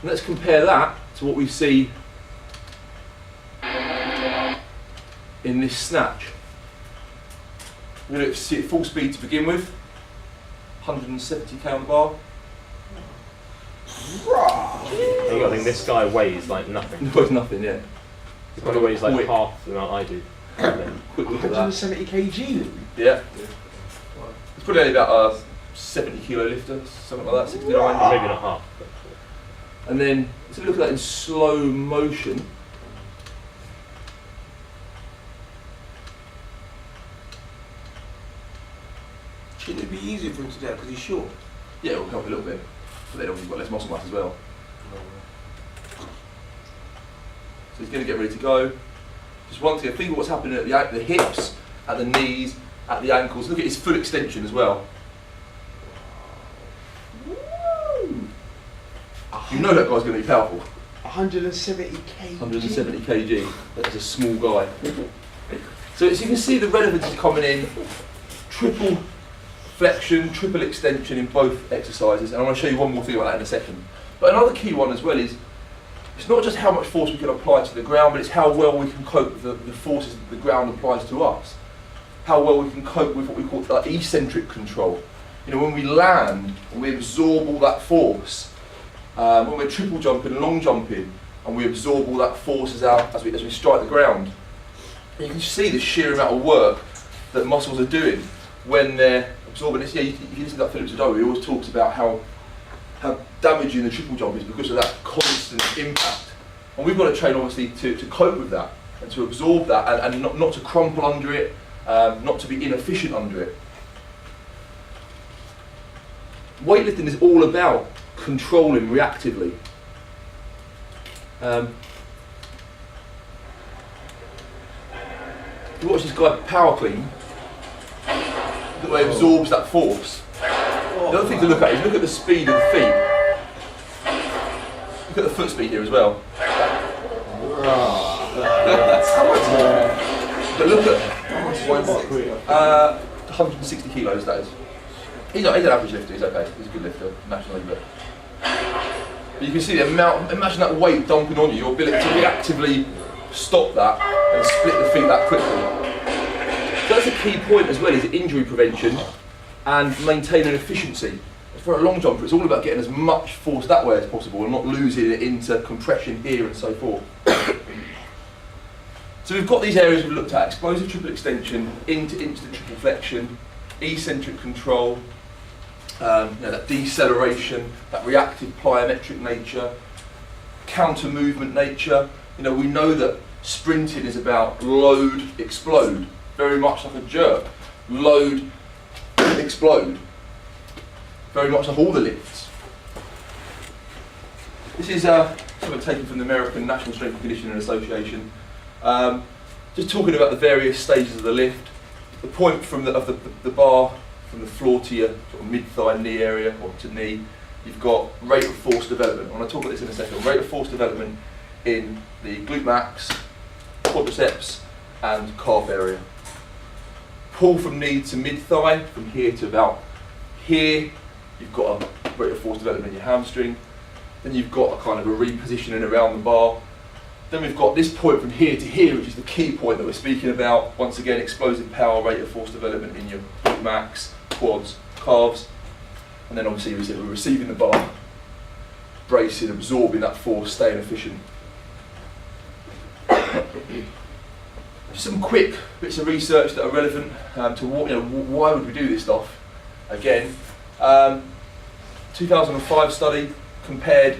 And let's compare that to what we see in this snatch. We're going to see it full speed to begin with, 170 kg on the bar. I think this guy weighs like nothing. Weighs nothing, yeah. He probably weighs like half the amount I do. Quick look at that. 170 kg? Yeah. It's probably only about a 70 kilo lifter, something like that, 69. Maybe not half. But. And then, let's look at that in slow motion. Shouldn't it be easier for him to do that because he's short? Yeah, it will help a little bit, but then obviously you've got less muscle mass as well. So he's going to get ready to go. Just once again, think of what's happening at the hips, at the knees, at the ankles. Look at his full extension as well. Woo! You know that guy's going to be powerful. 170 kg. 170 kg. That's a small guy. So as you can see, the relevance is coming in. Triple flexion, triple extension in both exercises, and I want to show you one more thing about that in a second. But another key one as well is, it's not just how much force we can apply to the ground, but it's how well we can cope with the forces that the ground applies to us. How well we can cope with what we call eccentric control. You know, when we land, and we absorb all that force, when we're triple jumping and long jumping, and we absorb all that forces out as we strike the ground. And you can see the sheer amount of work that muscles are doing when they're absorbing this. Yeah, you can listen to that Philip Zadowi, he always talks about how damaging the triple jump is because of that constant impact. And we've got to train obviously to cope with that and to absorb that and not to crumple under it, not to be inefficient under it. Weightlifting is all about controlling reactively. You watch this guy power clean, look at the way he absorbs that force. The other thing to look at is look at the speed of the feet. Look at the foot speed here as well. But look at 160 kilos that is. He's an average lifter, he's okay, he's a good lifter, nationally, but you can see the amount, imagine that weight dumping on you, your ability to reactively stop that and split the feet that quickly. So that's a key point as well, is injury prevention and maintaining efficiency. For a long jumper, it's all about getting as much force that way as possible and not losing it into compression here and so forth. So we've got these areas we've looked at: explosive triple extension, into instant triple flexion, eccentric control, that deceleration, that reactive plyometric nature, counter movement nature. You know, we know that sprinting is about load, explode, very much like a jerk. Load, explode, very much like all the lifts. This is something taken from the American National Strength and Conditioning Association. Just talking about the various stages of the lift. The point from the bar, from the floor to your sort of mid-thigh, knee area, or to knee, you've got rate of force development. I want to talk about this in a second. Rate of force development in the glute max, quadriceps, and calf area. Pull from knee to mid-thigh, from here to about here. You've got a rate of force development in your hamstring. Then you've got a kind of a repositioning around the bar. Then we've got this point from here to here, which is the key point that we're speaking about. Once again, explosive power, rate of force development in your glute max, quads, calves. And then obviously we said we're receiving the bar, bracing, absorbing that force, staying efficient. Just some quick bits of research that are relevant to what, why would we do this stuff? Again, 2005 study compared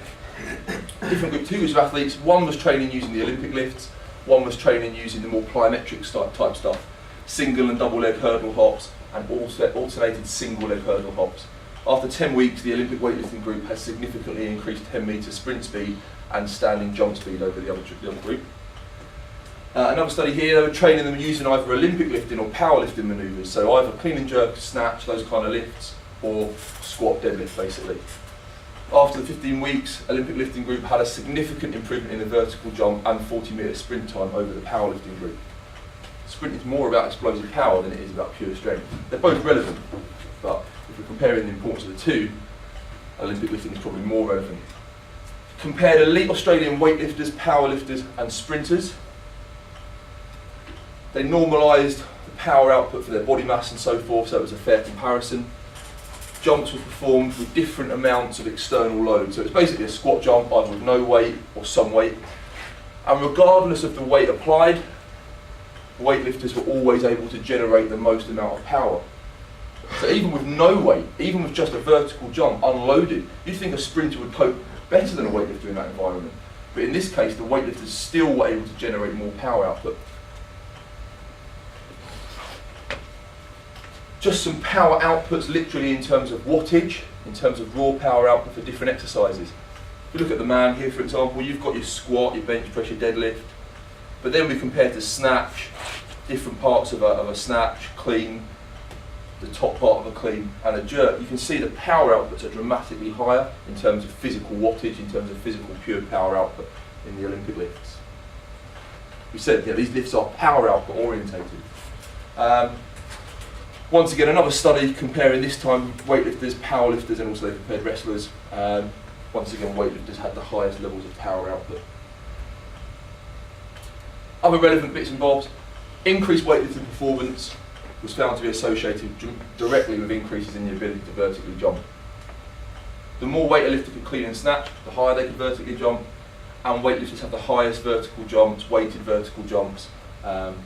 different two groups of athletes. One was training using the Olympic lifts, one was training using the more plyometric type stuff, single and double leg hurdle hops, and also alternated single leg hurdle hops. After 10 weeks, the Olympic weightlifting group has significantly increased 10 metre sprint speed and standing jump speed over the other group. Another study here, they were training them using either Olympic lifting or powerlifting manoeuvres, so either clean and jerk, snatch, those kind of lifts, or squat, deadlift basically. After the 15 weeks, Olympic lifting group had a significant improvement in the vertical jump and 40-metre sprint time over the powerlifting group. Sprint is more about explosive power than it is about pure strength. They're both relevant, but if we're comparing the importance of the two, Olympic lifting is probably more relevant. compared elite Australian weightlifters, powerlifters and sprinters. They normalised the power output for their body mass and so forth, so it was a fair comparison. Jumps were performed with different amounts of external load, so it's basically a squat jump either with no weight or some weight. And regardless of the weight applied, weightlifters were always able to generate the most amount of power. So even with no weight, even with just a vertical jump, unloaded, you'd think a sprinter would cope better than a weightlifter in that environment. But in this case, the weightlifters still were able to generate more power output. Just some power outputs literally in terms of wattage, in terms of raw power output for different exercises. If you look at the man here, for example, you've got your squat, your bench press, your deadlift, but then we compare to snatch, different parts of a snatch, clean, the top part of a clean, and a jerk. You can see the power outputs are dramatically higher in terms of physical wattage, in terms of physical pure power output in the Olympic lifts. We said, these lifts are power output orientated. Once again, another study comparing this time weightlifters, powerlifters, and also they compared wrestlers. Once again, weightlifters had the highest levels of power output. Other relevant bits and bobs. Increased weightlifting performance was found to be associated directly with increases in the ability to vertically jump. The more weight a lifter could clean and snatch, the higher they could vertically jump, and weightlifters have the highest vertical jumps, weighted vertical jumps, and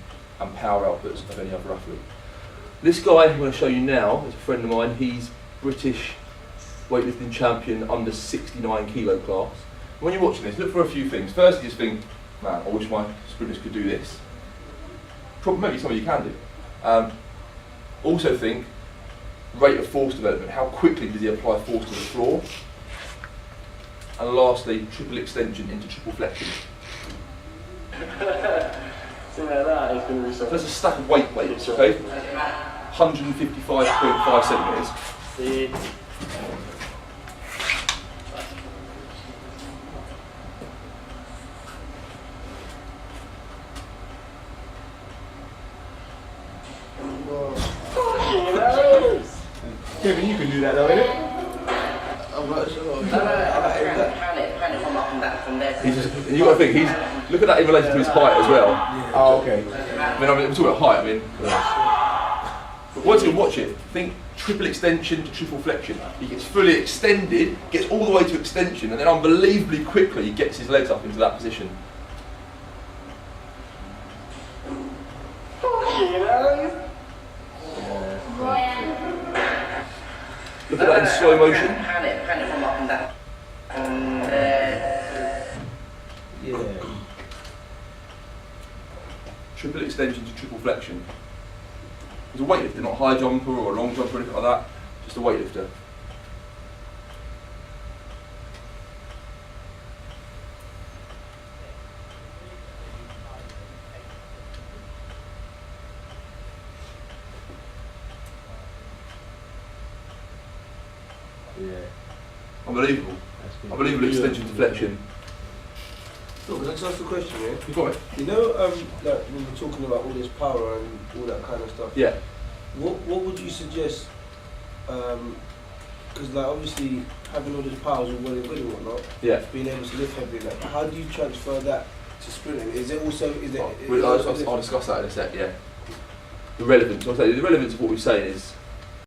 power outputs of any other athlete. This guy I'm going to show you now is a friend of mine. He's British weightlifting champion under 69 kilo class. When you're watching this, look for a few things. First, you just think, man, I wish my sprinters could do this. Probably, maybe some of you can do. Also think, rate of force development. How quickly does he apply force to the floor? And lastly, triple extension into triple flexion. So there's a stack of weight plates, okay? 155.5 centimetres. Kevin, you can do that though, innit? You got to think, look at that in relation to his height as well. Oh, okay. I'm talking about height, But once you watch it, think triple extension to triple flexion. He gets fully extended, gets all the way to extension, and then unbelievably quickly he gets his legs up into that position. Look at that in slow motion. Yeah. Triple extension to triple flexion. He's a weightlifter, not a high jumper or a long jumper or anything like that. Just a weightlifter. Yeah. Unbelievable. Unbelievable extension to flexion. Look, can I just ask a question, yeah? You got it? You know, like when we're talking about all this power and all that kind of stuff. Yeah. What would you suggest? Because like obviously having all this power is all well and good and whatnot. Yeah. Being able to lift heavy, like how do you transfer that to sprinting? Is it also I'll discuss that in a sec. Yeah. The relevance. I'll say the relevance of what we're saying is